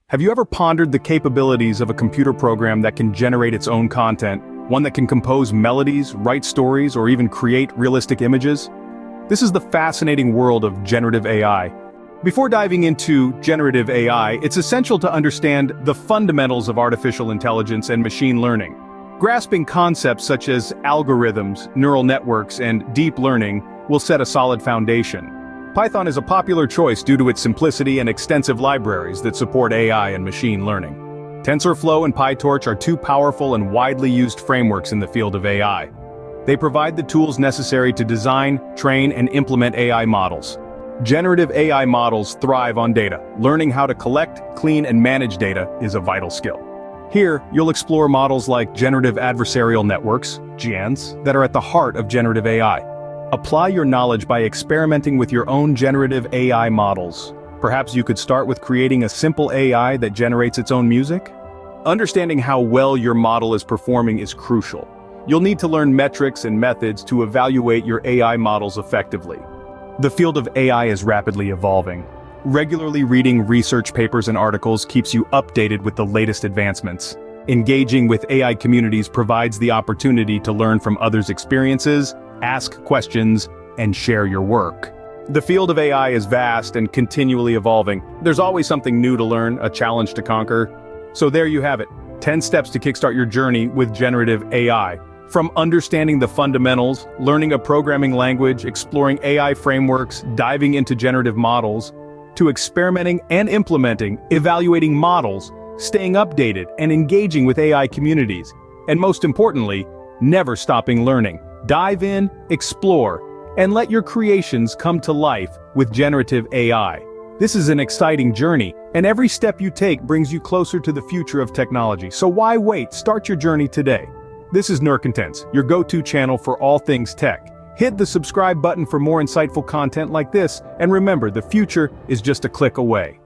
Have you ever pondered the capabilities of a computer program that can generate its own content, one that can compose melodies, write stories, or even create realistic images? This is the fascinating world of generative AI. Before diving into generative AI, it's essential to understand the fundamentals of artificial intelligence and machine learning. Grasping concepts such as algorithms, neural networks, and deep learning will set a solid foundation. Python is a popular choice due to its simplicity and extensive libraries that support AI and machine learning. TensorFlow and PyTorch are two powerful and widely used frameworks in the field of AI. They provide the tools necessary to design, train, and implement AI models. Generative AI models thrive on data. Learning how to collect, clean, and manage data is a vital skill. Here, you'll explore models like generative adversarial networks, GANs, that are at the heart of generative AI. Apply your knowledge by experimenting with your own generative AI models. Perhaps you could start with creating a simple AI that generates its own music? Understanding how well your model is performing is crucial. You'll need to learn metrics and methods to evaluate your AI models effectively. The field of AI is rapidly evolving. Regularly reading research papers and articles keeps you updated with the latest advancements. Engaging with AI communities provides the opportunity to learn from others' experiences, ask questions, and share your work. The field of AI is vast and continually evolving. There's always something new to learn, a challenge to conquer. So there you have it, 10 steps to kickstart your journey with generative AI. From understanding the fundamentals, learning a programming language, exploring AI frameworks, diving into generative models, to experimenting and implementing, evaluating models, staying updated, and engaging with AI communities. And most importantly, never stopping learning. Dive in, explore, and let your creations come to life with generative AI. This is an exciting journey, and every step you take brings you closer to the future of technology. So why wait? Start your journey today. This is Nercontents, your go-to channel for all things tech. Hit the subscribe button for more insightful content like this, and remember, the future is just a click away.